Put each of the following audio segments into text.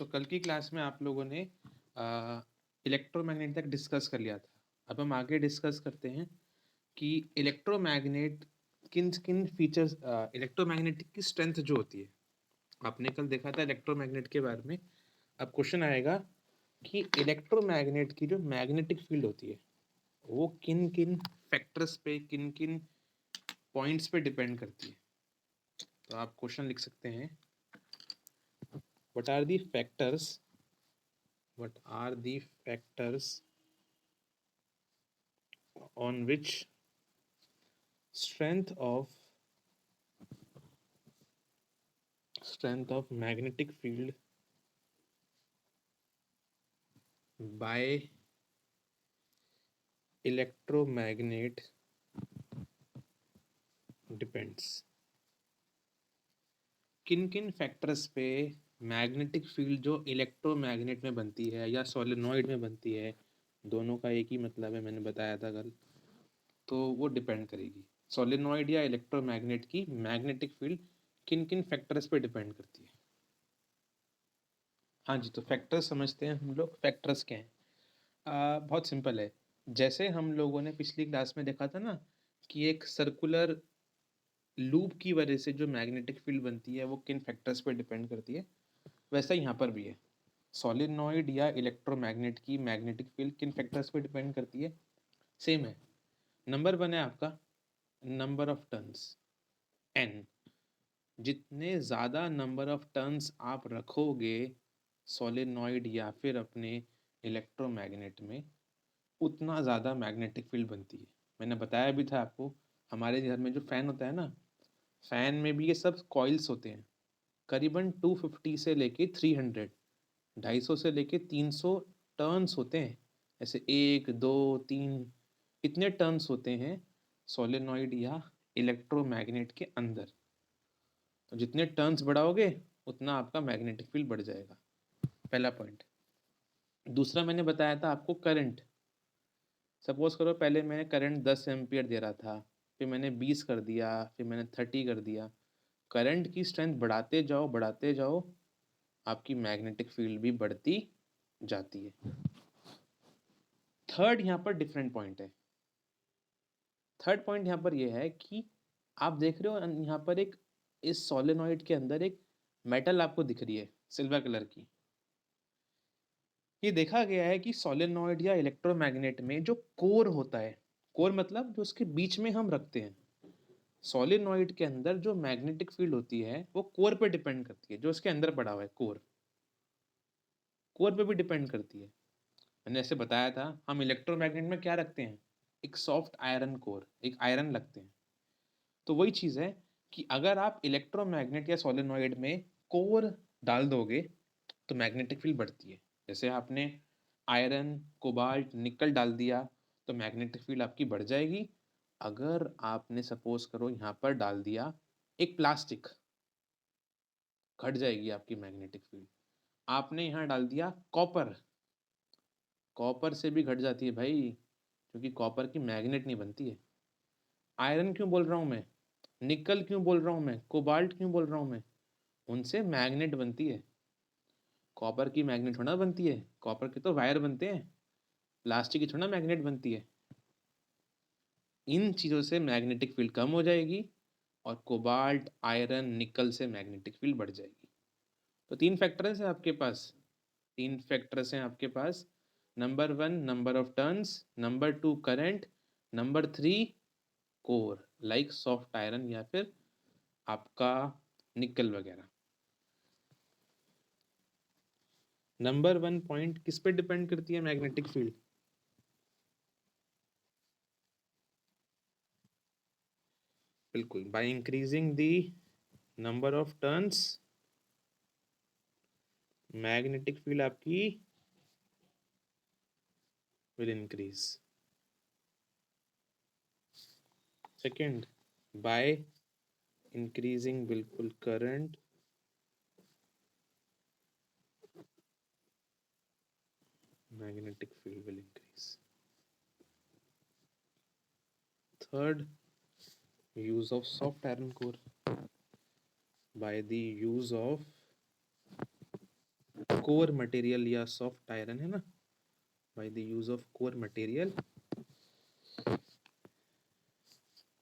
तो कल की क्लास में आप लोगों ने इलेक्ट्रोमैग्नेट तक डिस्कस कर लिया था। अब हम आगे डिस्कस करते हैं कि इलेक्ट्रोमैग्नेट किन किन फीचर्स, इलेक्ट्रोमैग्नेटिक की स्ट्रेंथ जो होती है। आपने कल देखा था इलेक्ट्रोमैग्नेट के बारे में। अब क्वेश्चन आएगा कि इलेक्ट्रोमैग्नेट की जो मैग्नेटिक फील्ड होती है वो किन किन फैक्टर्स पे, किन किन पॉइंट्स पे डिपेंड करती है। तो आप क्वेश्चन लिख सकते हैं, what are the factors on which strength of magnetic field by electromagnet depends। किन किन फैक्टर्स पे मैग्नेटिक फील्ड जो इलेक्ट्रोमैग्नेट में बनती है या सोलेनॉइड में बनती है, दोनों का एक ही मतलब है, मैंने बताया था कल, तो वो डिपेंड करेगी। सोलेनॉइड या इलेक्ट्रोमैग्नेट की मैग्नेटिक फील्ड किन किन फैक्टर्स पे डिपेंड करती है। हाँ जी, तो फैक्टर्स समझते हैं हम लोग। फैक्टर्स क्या हैं? बहुत सिंपल है। जैसे हम लोगों ने पिछली क्लास में देखा था ना कि एक सर्कुलर लूप की वजह से जो मैग्नेटिक फील्ड बनती है वो किन फैक्टर्स पे डिपेंड करती है, वैसा यहाँ पर भी है। सॉलिनॉइड या इलेक्ट्रोमैग्नेट की मैग्नेटिक फील्ड किन फैक्टर्स पे डिपेंड करती है, सेम है। नंबर 1 है आपका नंबर ऑफ टर्न्स, n। जितने ज़्यादा नंबर ऑफ टर्न्स आप रखोगे सॉलिनॉइड या फिर अपने इलेक्ट्रोमैग्नेट में, उतना ज़्यादा मैग्नेटिक फील्ड बनती है। मैंने बताया भी था आपको, हमारे घर में जो फ़ैन होता है ना, फ़ैन में भी ये सब कॉइल्स होते हैं। करीबन 250 से लेके 300, 250 से लेके 300 टर्न्स होते हैं। ऐसे 1 2 3 इतने टर्न्स होते हैं सोलेनॉइड या इलेक्ट्रोमैग्नेट के अंदर। तो जितने टर्न्स बढ़ाओगे उतना आपका मैग्नेटिक फील्ड बढ़ जाएगा, पहला पॉइंट। दूसरा मैंने बताया था आपको करंट। सपोज करो पहले मैंने करंट 10 एम्पियर दे रहा था, फिर मैंने 20 कर दिया, फिर मैंने 30 कर दिया। करंट की स्ट्रेंथ बढ़ाते जाओ, आपकी मैग्नेटिक फील्ड भी बढ़ती जाती है। थर्ड यहाँ पर डिफरेंट पॉइंट है। थर्ड पॉइंट यहाँ पर यह है कि आप देख रहे हो यहाँ पर एक, इस सोलेनॉइड के अंदर एक मेटल आपको दिख रही है सिल्वर कलर की। ये देखा गया है कि सोलेनॉइड या इलेक्ट्रोमैग्नेट में जो कोर होता है, कोर मतलब जो उसके बीच में हम रखते हैं, सोलेनॉइड के अंदर जो मैग्नेटिक फील्ड होती है वो कोर पे डिपेंड करती है। जो उसके अंदर पड़ा हुआ है कोर, कोर पे भी डिपेंड करती है। मैंने ऐसे बताया था, हम इलेक्ट्रोमैग्नेट में क्या रखते हैं, एक सॉफ्ट आयरन कोर, एक आयरन लगते हैं। तो वही चीज़ है कि अगर आप इलेक्ट्रोमैग्नेट या सोलेनॉइड में कोर डाल दोगे तो मैग्नेटिक फील्ड बढ़ती है। जैसे आपने आयरन, कोबाल्ट, निकल डाल दिया तो मैग्नेटिक फील्ड आपकी बढ़ जाएगी। अगर आपने सपोज करो यहाँ पर डाल दिया एक प्लास्टिक, घट जाएगी आपकी मैग्नेटिक फील्ड। आपने यहाँ डाल दिया कॉपर, कॉपर से भी घट जाती है भाई, क्योंकि कॉपर की मैग्नेट नहीं बनती है। आयरन क्यों बोल रहा हूँ मैं, निकल क्यों बोल रहा हूँ मैं, कोबाल्ट क्यों बोल रहा हूँ मैं, उनसे मैग्नेट बनती है। कॉपर की मैग्नेट थोड़ा बनती है, कॉपर के तो वायर बनते हैं, प्लास्टिक की थोड़ा मैग्नेट बनती है। इन चीज़ों से मैग्नेटिक फील्ड कम हो जाएगी और कोबाल्ट, आयरन, निकल से मैग्नेटिक फील्ड बढ़ जाएगी। तो तीन फैक्टर्स हैं आपके पास, तीन फैक्टर्स हैं आपके पास। Number 1 number of turns, number 2 current, number 3 core, like soft iron या फिर आपका निकल वगैरह। नंबर 1 पॉइंट किस पे डिपेंड करती है मैग्नेटिक फील्ड? बिल्कुल, by increasing the number of turns magnetic field आपकी will increase. Second, by increasing बिल्कुल current magnetic field will increase. Third, use of soft iron core. By the use of core material या soft iron है ना, by the use of core material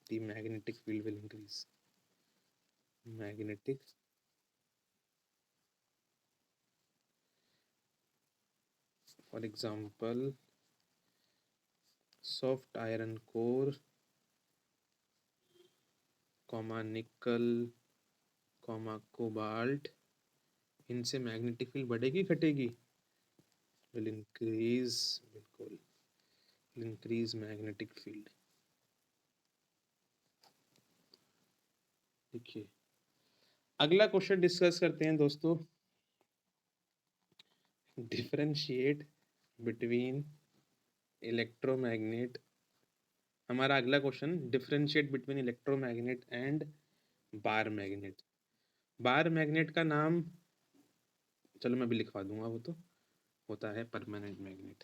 the magnetic field will increase. Magnetic for example soft iron core comma निकल comma cobalt, इनसे magnetic field बढ़ेगी घटेगी? Will increase, बिल्कुल will increase magnetic field. देखिए अगला क्वेश्चन डिस्कस करते हैं दोस्तों, डिफरेंशिएट बिटवीन इलेक्ट्रोमैग्नेट। हमारा अगला question differentiate between electromagnet and bar magnet. Bar magnet का नाम चलो मैं भी लिखवा दूंगा, वो तो होता है परमानेंट मैग्नेट।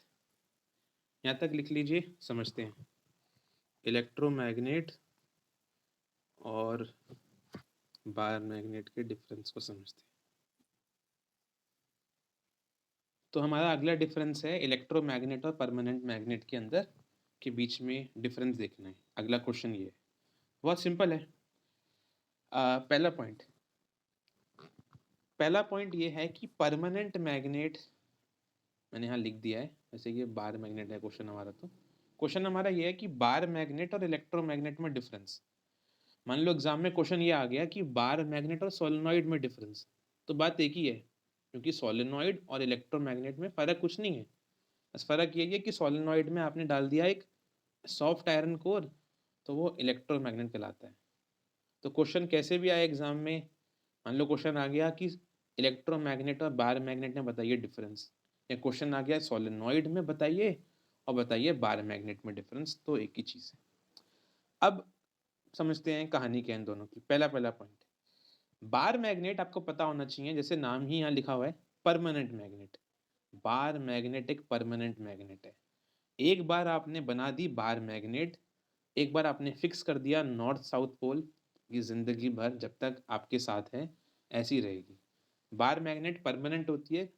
यहाँ तक लिख लीजिए, समझते हैं इलेक्ट्रोमैग्नेट और बार मैग्नेट के डिफरेंस को समझते हैं। तो हमारा अगला डिफरेंस है इलेक्ट्रोमैग्नेट और परमानेंट मैग्नेट के अंदर के बीच में डिफरेंस देखना है। अगला क्वेश्चन ये है, बहुत सिंपल है। पहला पॉइंट ये है कि परमानेंट मैग्नेट, मैंने यहाँ लिख दिया है जैसे कि बार मैग्नेट है क्वेश्चन हमारा, तो क्वेश्चन हमारा ये है कि बार मैग्नेट और इलेक्ट्रोमैग्नेट में डिफरेंस। मान लो एग्जाम में क्वेश्चन ये आ गया कि बार मैग्नेट और सोलेनॉइड में डिफरेंस, तो बात एक ही है, क्योंकि सोलेनॉइड और इलेक्ट्रोमैग्नेट में फ़र्क कुछ नहीं है। बस फ़र्क ये है कि सोलेनॉइड में आपने डाल दिया एक सॉफ्ट आयरन कोर, तो वो इलेक्ट्रोमैग्नेट कहलाता है। तो क्वेश्चन कैसे भी आए एग्जाम में, मान लो क्वेश्चन आ गया कि इलेक्ट्रोमैग्नेट और बार मैग्नेट में बताइए डिफरेंस, या क्वेश्चन आ गया सोलेनॉइड में बताइए और बताइए बार मैग्नेट में डिफरेंस, तो एक ही चीज़ है। अब समझते हैं कहानी क्या है इन दोनों की। पहला पॉइंट, बार मैग्नेट आपको पता होना चाहिए, जैसे नाम ही यहाँ लिखा हुआ है परमानेंट मैग्नेट। बार मैग्नेट एक परमानेंट मैग्नेट है। एक बार आपने बना दी बार मैग्नेट, एक बार आपने फिक्स कर दिया नॉर्थ साउथ पोल, ये जिंदगी भर जब तक आपके साथ है ऐसी रहेगी। बार मैग्नेट परमानेंट होती है,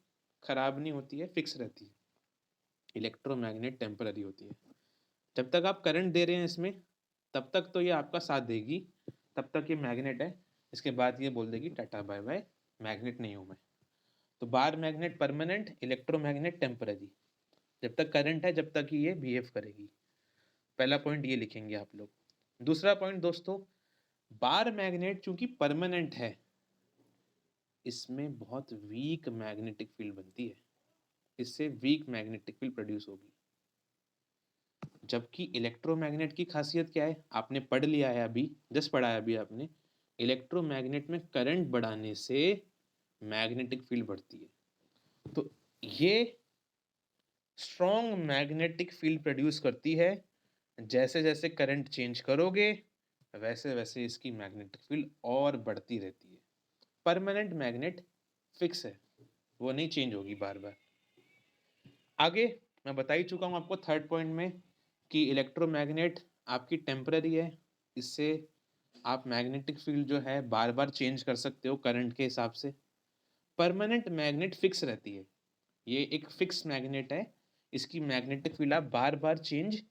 खराब नहीं होती है, फिक्स रहती है। इलेक्ट्रोमैग्नेट टेम्पररी होती है। जब तक आप करंट दे रहे हैं इसमें तब तक तो ये आपका साथ देगी, तब तक ये मैग्नेट है। इसके बाद ये बोल देगी टाटा बाय बाय, मैग्नेट नहीं हूँ मैं। तो bar magnet permanent, electromagnet temporary. जब तक करंट है जब तक ही ये बिहेव करेगी। पहला पॉइंट ये लिखेंगे आप लोग। दूसरा पॉइंट दोस्तों, बार मैग्नेट चूंकि परमानेंट है, इसमें बहुत वीक मैग्नेटिक फील्ड बनती है, इससे वीक मैग्नेटिक फील्ड प्रोड्यूस होगी। जबकि इलेक्ट्रोमैग्नेट की खासियत क्या है, आपने पढ़ लिया है अभी, जस्ट पढ़ा है अभी आपने, इलेक्ट्रोमैग्नेट में करंट बढ़ाने से मैग्नेटिक फील्ड बढ़ती है। तो ये स्ट्रॉन्ग मैग्नेटिक फील्ड प्रोड्यूस करती है। जैसे जैसे करंट चेंज करोगे वैसे वैसे इसकी मैग्नेटिक फील्ड और बढ़ती रहती है। परमानेंट मैग्नेट फिक्स है, वो नहीं चेंज होगी बार बार। आगे मैं बता ही चुका हूँ आपको थर्ड पॉइंट में कि इलेक्ट्रोमैग्नेट आपकी टेम्पररी है, इससे आप मैग्नेटिक फील्ड जो है बार बार चेंज कर सकते हो करंट के हिसाब से। परमानेंट मैग्नेट फिक्स रहती है, ये एक फिक्स मैग्नेट है, इसकी मैग्नेटिक फील्ड आप बार बार चेंज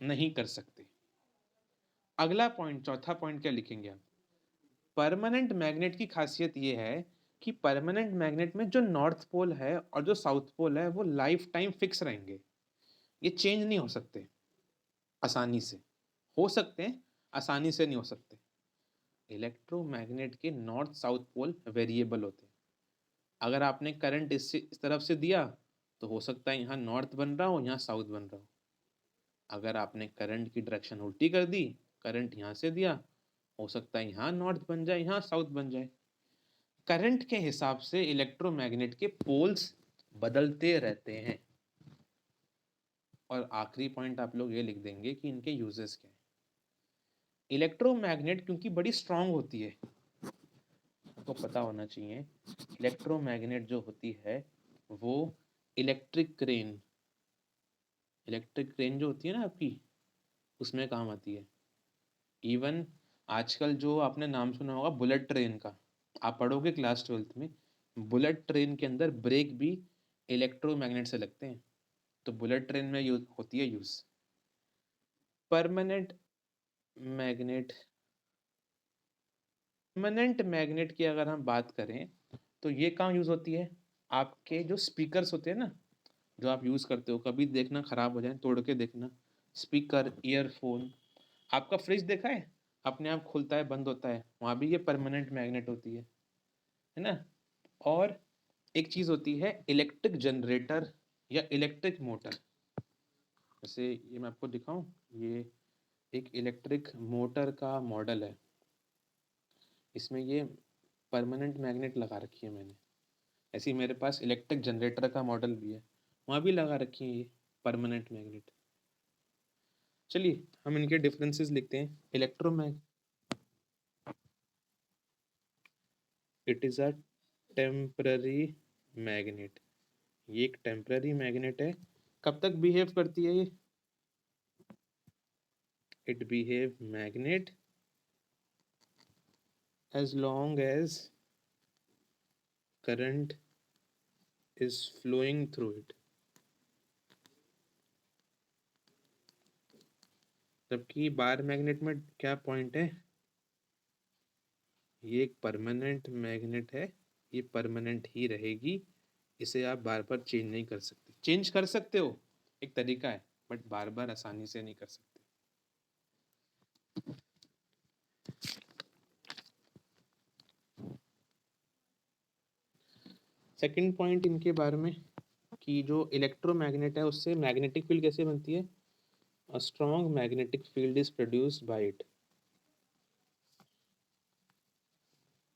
नहीं कर सकते। अगला पॉइंट, चौथा पॉइंट क्या लिखेंगे आप? परमानेंट मैग्नेट की खासियत ये है कि परमानेंट मैग्नेट में जो नॉर्थ पोल है और जो साउथ पोल है वो लाइफ टाइम फिक्स रहेंगे, ये चेंज नहीं हो सकते आसानी से। हो सकते हैं, आसानी से नहीं हो सकते। इलेक्ट्रोमैग्नेट के नॉर्थ साउथ पोल वेरिएबल होते हैं। अगर आपने करंट इस तरफ से दिया तो हो सकता है यहाँ नॉर्थ बन रहा हो, यहाँ साउथ बन रहा हो। अगर आपने करंट की डायरेक्शन उल्टी कर दी, करंट यहाँ से दिया, हो सकता है यहाँ नॉर्थ बन जाए, यहाँ साउथ बन जाए। करंट के हिसाब से इलेक्ट्रोमैग्नेट के पोल्स बदलते रहते हैं। और आखिरी पॉइंट आप लोग ये लिख देंगे कि इनके यूजेस क्या है। इलेक्ट्रोमैग्नेट क्योंकि बड़ी स्ट्रांग होती है, आपको पता होना चाहिए, इलेक्ट्रोमैग्नेट जो होती है वो इलेक्ट्रिक क्रेन जो होती है ना आपकी, उसमें काम आती है। इवन आजकल जो आपने नाम सुना होगा बुलेट ट्रेन का, आप पढ़ोगे क्लास 12th में, बुलेट ट्रेन के अंदर ब्रेक भी इलेक्ट्रोमैग्नेट से लगते हैं, तो बुलेट ट्रेन में यूज होती है use permanent magnet. Permanent magnet की अगर हम बात करें तो ये कहाँ यूज होती है? आपके जो स्पीकर्स होते हैं ना, जो आप यूज करते हो, कभी देखना खराब हो जाए तोड़ के देखना, स्पीकर, ईयरफोन। आपका फ्रिज देखा है, अपने आप खुलता है बंद होता है, वहां भी ये परमानेंट मैग्नेट होती है ना। और एक चीज होती है इलेक्ट्रिक जनरेटर या इलेक्ट्रिक मोटर। जैसे ये मैं आपको दिखाऊं, ये एक इलेक्ट्रिक मोटर का मॉडल है, इसमें ये परमानेंट मैग्नेट लगा रखी है मैंने। ऐसे ही मेरे पास इलेक्ट्रिक जनरेटर का मॉडल भी है, वहाँ भी लगा रखी है ये परमानेंट मैग्नेट। चलिए हम इनके डिफरेंसेस लिखते हैं। Electromagnet it is a temporary magnet, ये एक टेम्पररी मैग्नेट है। कब तक बिहेव करती है ये? It behave magnet as long as current is flowing through it। जबकि बार मैग्नेट में क्या पॉइंट है, ये एक परमानेंट मैग्नेट है, ये परमानेंट ही रहेगी, इसे आप बार बार चेंज नहीं कर सकते। चेंज कर सकते हो, एक तरीका है, बट बार बार आसानी से नहीं कर सकते। सेकंड पॉइंट इनके बारे में कि जो इलेक्ट्रोमैग्नेट है उससे मैग्नेटिक फील्ड कैसे बनती है? A strong magnetic field is produced by it.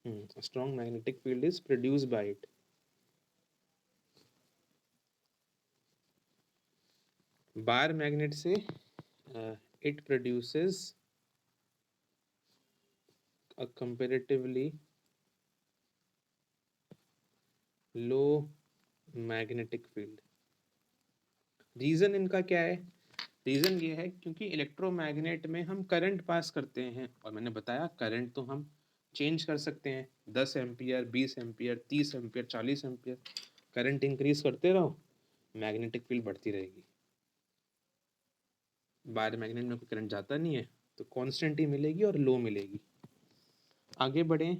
A strong magnetic field is produced by it। Bar magnet से it produces a comparatively low magnetic field। Reason इनका क्या है? रीजन ये है क्योंकि इलेक्ट्रोमैग्नेट में हम करंट पास करते हैं, और मैंने बताया करंट तो हम चेंज कर सकते हैं, 10 ampere, 20 ampere, 30 ampere, 40 ampere. Current increase करते रहो, मैग्नेटिक फील्ड बढ़ती रहेगी। बार मैग्नेट में कोई करंट जाता नहीं है, तो कांस्टेंट ही मिलेगी और लो मिलेगी। आगे बढ़ें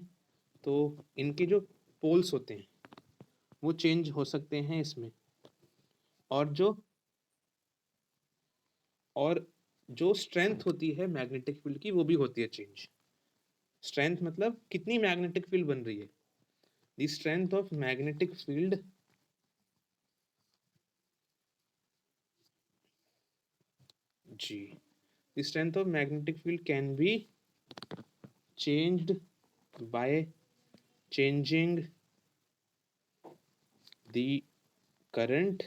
तो इनके जो पोल्स होते हैं वो चेंज हो सकते हैं इसमें, और जो स्ट्रेंथ होती है मैग्नेटिक फील्ड की वो भी होती है चेंज। स्ट्रेंथ मतलब कितनी मैग्नेटिक फील्ड बन रही है। The strength of magnetic field जी, the strength of magnetic field can be changed by changing the current.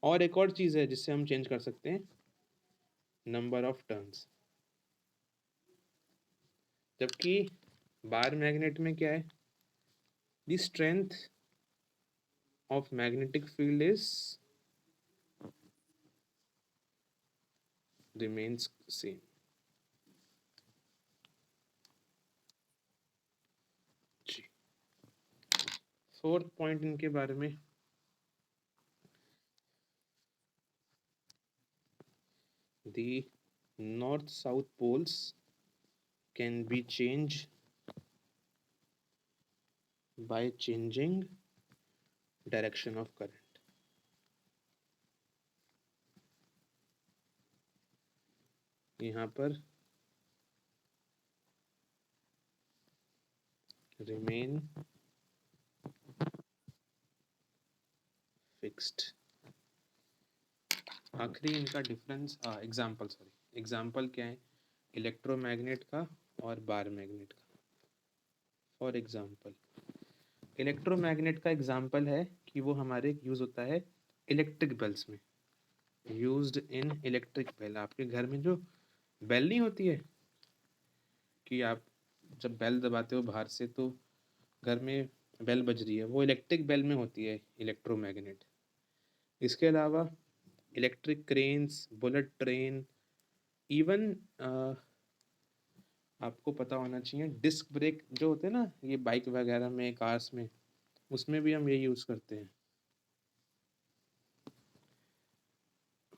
और एक और चीज है जिससे हम चेंज कर सकते हैं, नंबर ऑफ टर्न्स। जबकि बार मैग्नेट में क्या है, the strength of magnetic field is remains same. जी, फोर्थ पॉइंट इनके बारे में, the north south poles can be changed by changing direction of current। यहाँ पर remain fixed। आखिरी इनका डिफरेंस एग्जाम्पल, सॉरी एग्जाम्पल क्या है इलेक्ट्रोमैग्नेट का और बार मैग्नेट का। फॉर एग्जाम्पल इलेक्ट्रोमैग्नेट का एग्जाम्पल है कि वो हमारे यूज होता है इलेक्ट्रिक बेल्स में, यूज्ड इन इलेक्ट्रिक बेल। आपके घर में जो बेल नहीं होती है कि आप जब बेल दबाते हो बाहर से तो घर में बेल बज रही है, वो इलेक्ट्रिक बेल में होती है इलेक्ट्रोमैग्नेट। इसके अलावा electric cranes, bullet train, even आपको पता होना चाहिए डिस्क ब्रेक जो होते हैं ना, ये बाइक वगैरह में, कार्स में, उसमें भी हम ये यूज़ करते हैं।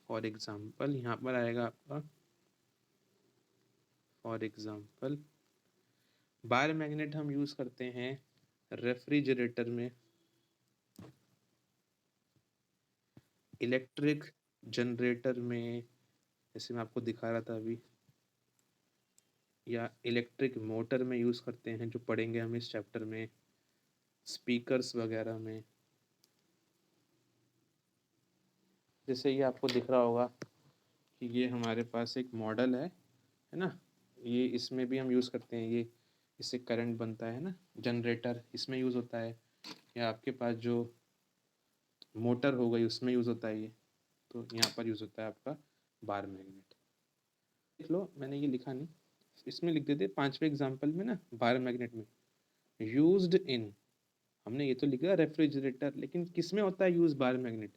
फॉर एग्जाम्पल यहाँ पर आएगा आपका, फॉर एग्जाम्पल बार मैग्नेट हम यूज़ करते हैं रेफ्रिजरेटर में, इलेक्ट्रिक जनरेटर में, जैसे मैं आपको दिखा रहा था अभी, या इलेक्ट्रिक मोटर में यूज़ करते हैं, जो पढ़ेंगे हम इस चैप्टर में, स्पीकर्स वगैरह में। जैसे ये आपको दिख रहा होगा कि ये हमारे पास एक मॉडल है ना, ये इसमें भी हम यूज़ करते हैं, ये इससे करंट बनता है ना, जनरेटर इसमें यूज़ होता है, या आपके पास जो मोटर हो गई उसमें यूज़ होता है ये, तो यहाँ पर यूज़ होता है आपका बार मैग्नेट। देख लो, मैंने ये लिखा नहीं, इसमें लिख देते 5वें एग्जाम्पल में ना, बार मैग्नेट में यूज्ड इन, हमने ये तो लिखा रेफ्रिजरेटर, लेकिन किस में होता है use bar magnet?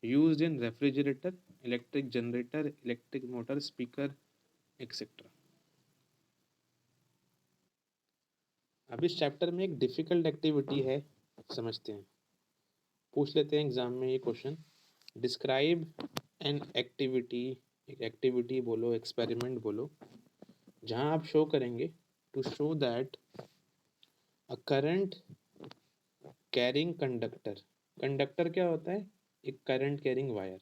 Used in refrigerator, electric generator, electric motor, speaker etcetera. अब इस चैप्टर में एक डिफिकल्ट एक्टिविटी है, समझते हैं, पूछ लेते हैं एग्जाम में ये क्वेश्चन। डिस्क्राइब एन एक्टिविटी, एक एक्टिविटी बोलो, एक्सपेरिमेंट बोलो, जहां आप शो करेंगे to show that a current carrying conductor, conductor क्या होता है? एक current carrying wire.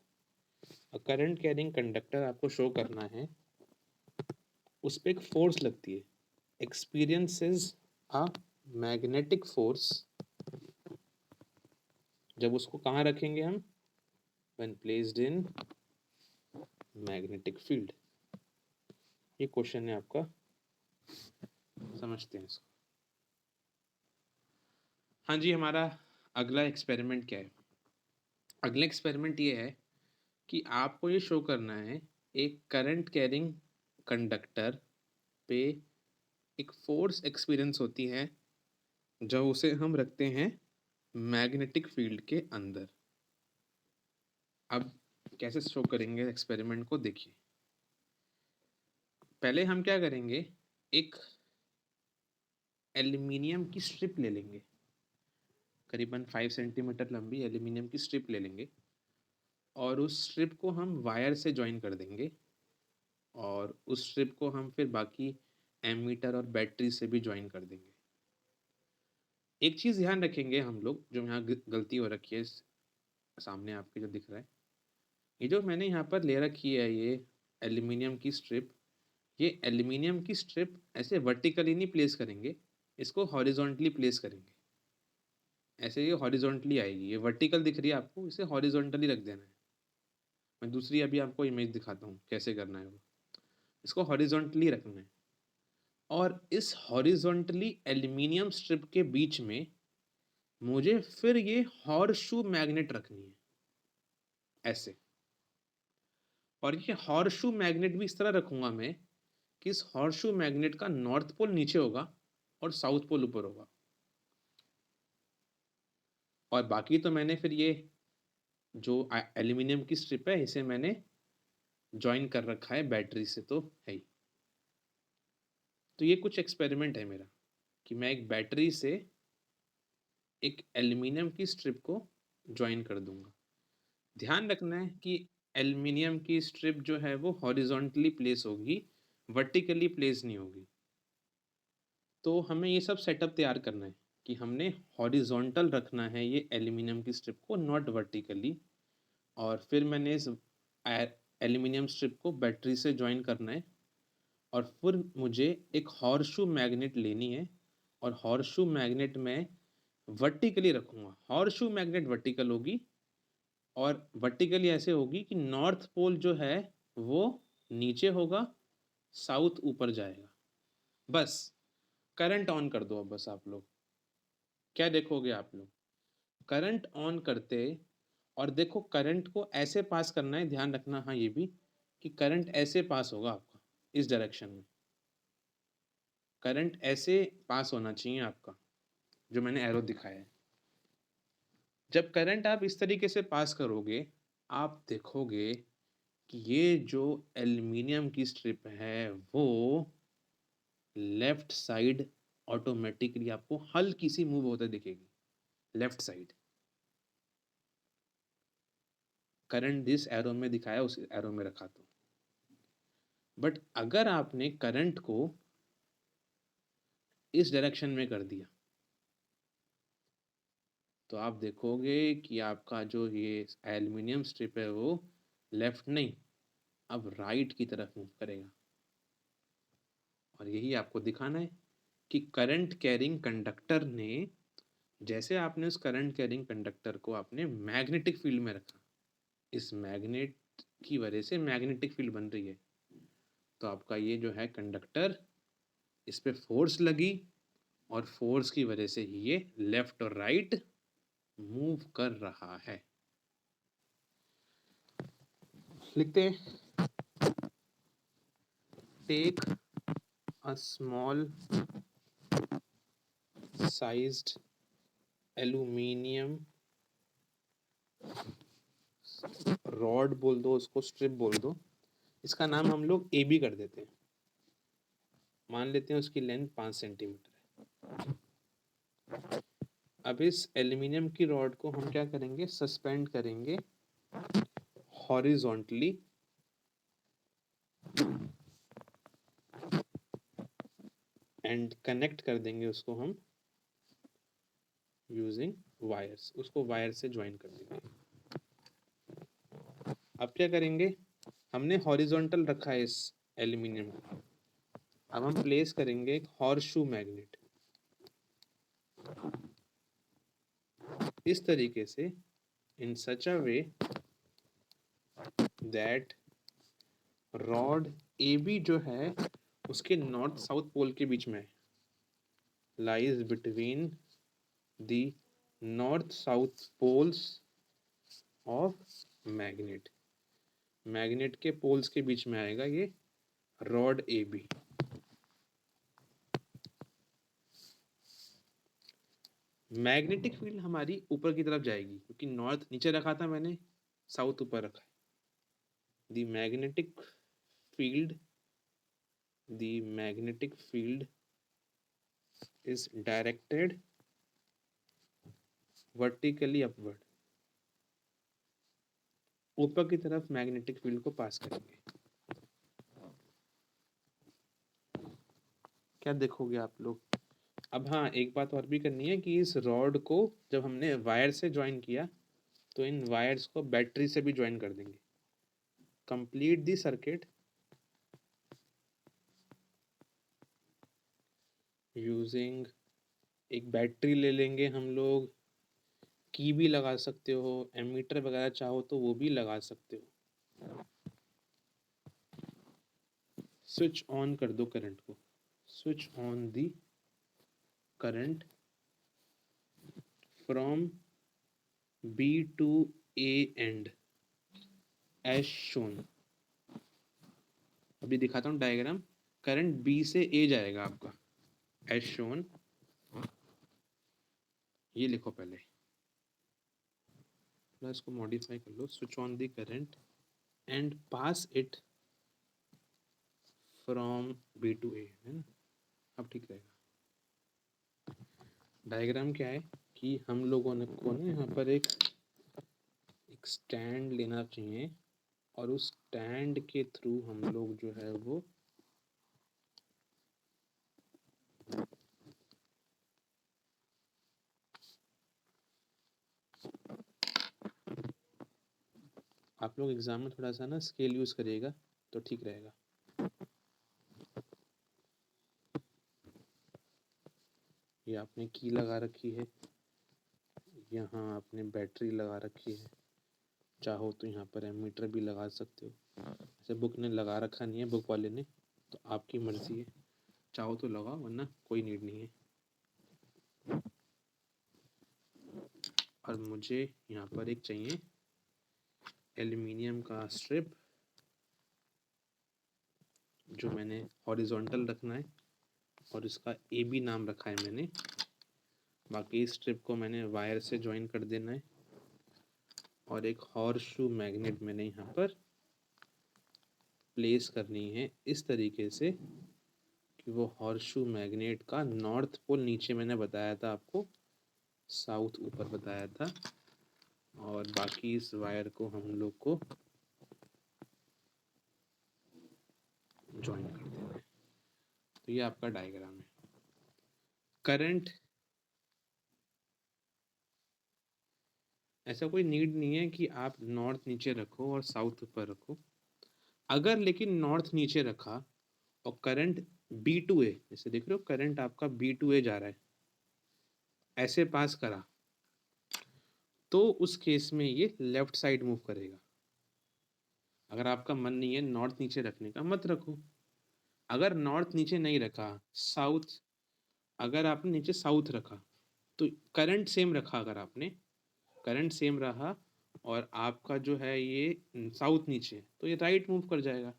A current carrying conductor आपको शो करना है, उस पर एक फोर्स लगती है, एक्सपीरियंसेस अ मैग्नेटिक फोर्स, जब उसको कहाँ रखेंगे हम? When placed in magnetic field. ये क्वेश्चन है आपका, समझते हैं इसको। हाँ जी, हमारा अगला एक्सपेरिमेंट क्या है? अगला एक्सपेरिमेंट ये है कि आपको ये शो करना है, एक करंट कैरिंग कंडक्टर पे एक फोर्स एक्सपीरियंस होती है जब उसे हम रखते हैं मैग्नेटिक फील्ड के अंदर। अब कैसे शो करेंगे एक्सपेरिमेंट को, देखिए। पहले हम क्या करेंगे, एक एल्यूमिनियम की स्ट्रिप ले लेंगे, करीबन 5 सेंटीमीटर लंबी एल्यूमिनियम की स्ट्रिप ले लेंगे, और उस स्ट्रिप को हम वायर से ज्वाइन कर देंगे, और उस स्ट्रिप को हम फिर बाकी एमीटर और बैटरी से भी ज्वाइन कर देंगे। एक चीज़ ध्यान रखेंगे हम लोग, जो यहाँ गलती हो रखी है, सामने आपके जो दिख रहा है, ये जो मैंने यहाँ पर ले रखी है ये एल्यूमिनियम की स्ट्रिप, ये एल्यूमिनियम की स्ट्रिप ऐसे वर्टिकली नहीं प्लेस करेंगे, इसको हॉरिजॉन्टली प्लेस करेंगे। ऐसे ये हॉरिजॉन्टली आएगी, ये वर्टिकल दिख रही है आपको, इसे हॉरिजॉन्टली रख देना है। मैं दूसरी अभी आपको इमेज दिखाता हूँ कैसे करना है वो। इसको हॉरिजॉन्टली रखना है, और इस हॉरिजॉन्टली एल्यूमिनियम स्ट्रिप के बीच में मुझे फिर ये हॉर्सशू मैग्नेट रखनी है, ऐसे। और ये हॉर्सशू मैग्नेट भी इस तरह रखूंगा मैं कि इस हॉर्सशू मैग्नेट का नॉर्थ पोल नीचे होगा और साउथ पोल ऊपर होगा। और बाकी तो मैंने फिर ये जो एल्यूमिनियम की स्ट्रिप है, इसे मैंने ज्वाइन कर रखा है बैटरी से, तो है ही। तो ये कुछ एक्सपेरिमेंट है मेरा, कि मैं एक बैटरी से एक एल्यूमिनियम की स्ट्रिप को ज्वाइन कर दूंगा। ध्यान रखना है कि एल्यूमिनियम की स्ट्रिप जो है वो हॉरिजॉन्टली प्लेस होगी, वर्टिकली प्लेस नहीं होगी। तो हमें ये सब सेटअप तैयार करना है कि हमने हॉरिजॉन्टल रखना है ये एल्यूमिनियम की स्ट्रिप को, नॉट वर्टिकली। और फिर मैंने इस एल्यूमिनियम स्ट्रिप को बैटरी से ज्वाइन करना है, और फिर मुझे एक हॉर्सशू मैग्नेट लेनी है, और हॉर्सशू मैग्नेट में वर्टिकली रखूंगा। हॉर्सशू मैग्नेट वर्टिकल होगी, और वर्टिकली ऐसे होगी कि नॉर्थ पोल जो है वो नीचे होगा, साउथ ऊपर जाएगा। बस करंट ऑन कर दो अब, बस आप लोग क्या देखोगे, आप लोग करंट ऑन करते, और देखो करंट को ऐसे पास करना है, ध्यान रखना हाँ ये भी, कि करंट ऐसे पास होगा आपका, इस डायरेक्शन में करंट ऐसे पास होना चाहिए आपका, जो मैंने एरो दिखाया है। जब करंट आप इस तरीके से पास करोगे, आप देखोगे कि ये जो एल्यूमिनियम की स्ट्रिप है वो लेफ्ट साइड ऑटोमेटिकली आपको हल्की सी मूव होते दिखेगी। Left side. करंट जिस एरो में दिखाया उस एरो में रखा तो। बट अगर आपने करंट को इस डायरेक्शन में कर दिया तो आप देखोगे कि आपका जो ये एल्युमिनियम स्ट्रिप है वो लेफ्ट नहीं, अब राइट की तरफ मूव करेगा। और यही आपको दिखाना है कि करंट कैरिंग कंडक्टर ने, जैसे आपने उस करंट कैरिंग कंडक्टर को आपने मैग्नेटिक फील्ड में रखा, इस मैग्नेट की वजह से मैग्नेटिक फील्ड बन रही है, तो आपका ये जो है कंडक्टर, इस पे फोर्स लगी और फोर्स की वजह से ही ये लेफ्ट और राइट मूव कर रहा है। लिखते हैं, take a small sized aluminium rod बोल दो उसको, स्ट्रिप बोल दो, इसका नाम हम लोग ए बी कर देते हैं। मान लेते हैं उसकी लेंथ 5 सेंटीमीटर है। अब इस एल्यूमिनियम की रॉड को हम क्या करेंगे, सस्पेंड करेंगे हॉरिजॉन्टली एंड कनेक्ट कर देंगे उसको हम यूजिंग वायर्स, उसको वायर से ज्वाइन कर देंगे। अब क्या करेंगे, हमने हॉरिजॉन्टल रखा है इस एल्यूमिनियम को, अब हम प्लेस करेंगे एक हॉर्सशू मैग्नेट इस तरीके से, in such a way that rod A B जो है उसके नॉर्थ साउथ पोल के बीच में है, lies between the north south poles of magnet, magnet के पोल्स के बीच में आएगा ये rod A B. Magnetic field हमारी ऊपर की तरफ जाएगी क्योंकि नॉर्थ नीचे रखा था मैंने, साउथ ऊपर रखा है। The magnetic field, the magnetic field is directed vertically upward, ऊपर की तरफ मैग्नेटिक फील्ड को पास करेंगे। क्या देखोगे आप लोग, अब हाँ एक बात और भी करनी है कि इस रॉड को जब हमने वायर से ज्वाइन किया तो इन वायर्स को बैटरी से भी ज्वाइन कर देंगे। कंप्लीट दी सर्किट यूजिंग, एक बैटरी ले लेंगे हम लोग, की भी लगा सकते हो, एमीटर वगैरह चाहो तो वो भी लगा सकते हो। स्विच ऑन कर दो करंट को, switch on the current from B to A and as shown. अभी दिखाता हूँ डायग्राम, करंट बी से ए जाएगा आपका एज शोन, ये लिखो पहले, प्लस को मॉडिफाई कर लो, switch on the current and pass it from B to A, है ना, अब ठीक रहेगा। डायग्राम क्या है कि हम लोगों ने को ना यहाँ पर एक स्टैंड लेना चाहिए और उस स्टैंड के थ्रू हम लोग जो है वो आप लोग एग्जाम में थोड़ा सा ना स्केल यूज करिएगा तो ठीक रहेगा। ये आपने की लगा रखी है, यहाँ आपने बैटरी लगा रखी है, चाहो तो यहाँ पर एमीटर भी लगा सकते हो। ऐसे बुक ने लगा रखा नहीं है, बुक वाले ने, तो आपकी मर्जी है, चाहो तो लगाओ वरना कोई नीड नहीं है। और मुझे यहाँ पर एक चाहिए एल्यूमिनियम का स्ट्रिप जो मैंने हॉरिजॉन्टल रखना है और इसका ए बी नाम रखा है मैंने। बाकी इस स्ट्रिप को मैंने वायर से ज्वाइन कर देना है और एक हॉर्सशू मैग्नेट मैंने यहाँ पर प्लेस करनी है इस तरीके से कि वो हॉर्सशू मैग्नेट का नॉर्थ पोल, नीचे मैंने बताया था आपको साउथ ऊपर बताया था, और बाकी इस वायर को हम लोग को ज्वाइन कर देना है। तो ये आपका डायग्राम है। करंट, ऐसा कोई नीड नहीं है कि आप नॉर्थ नीचे रखो और साउथ ऊपर रखो। अगर लेकिन नॉर्थ नीचे रखा और करंट B2A, जैसे देख रहे हो करंट आपका B2A जा रहा है, ऐसे पास करा, तो उस केस में ये लेफ्ट साइड मूव करेगा। अगर आपका मन नहीं है नॉर्थ नीचे रखने का, मत रखो। अगर नॉर्थ नीचे नहीं रखा, साउथ, अगर आपने नीचे साउथ रखा तो करंट सेम रखा, अगर आपने करंट सेम रहा और आपका जो है ये साउथ नीचे, तो ये राइट मूव कर जाएगा,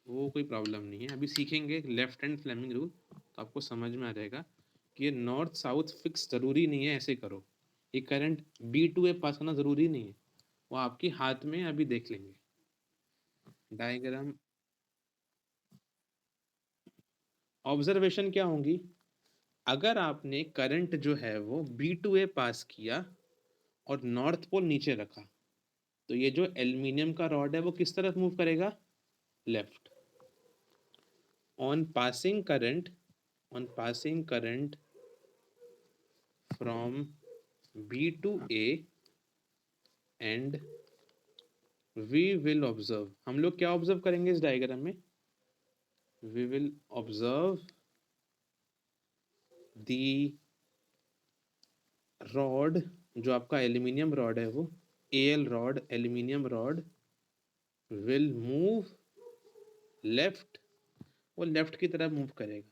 वो कोई प्रॉब्लम नहीं है। अभी सीखेंगे लेफ्ट हैंड फ्लेमिंग रूल, तो आपको समझ में आ जाएगा कि ये नॉर्थ साउथ फिक्स ज़रूरी नहीं है, ऐसे करो। ये करंट B2A पास होना ज़रूरी नहीं है, वो आपके हाथ में, अभी देख लेंगे डायग्राम। ऑब्जर्वेशन क्या होंगी, अगर आपने करंट जो है वो B2A पास किया और नॉर्थ पोल नीचे रखा, तो ये जो एल्यूमिनियम का रॉड है वो किस तरफ मूव करेगा, left. On passing current, on passing current from B to A and we will observe, हम लोग क्या ऑब्जर्व करेंगे इस डायग्राम में, we will observe the rod, जो आपका एल्यूमिनियम रॉड है वो AL rod, aluminium rod will move left, वो लेफ्ट की तरफ मूव करेगा।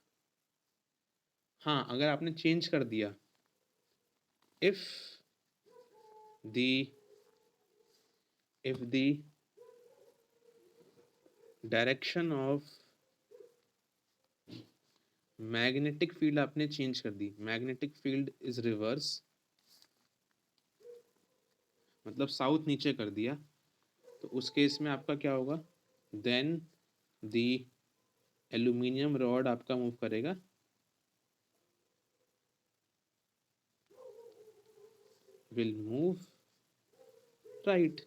हाँ, अगर आपने चेंज कर दिया, if the direction of magnetic field आपने चेंज कर दी, मैग्नेटिक फील्ड इज रिवर्स, मतलब साउथ नीचे कर दिया, तो उस केस में आपका क्या होगा, देन द एल्यूमिनियम रॉड आपका मूव करेगा विल मूव राइट।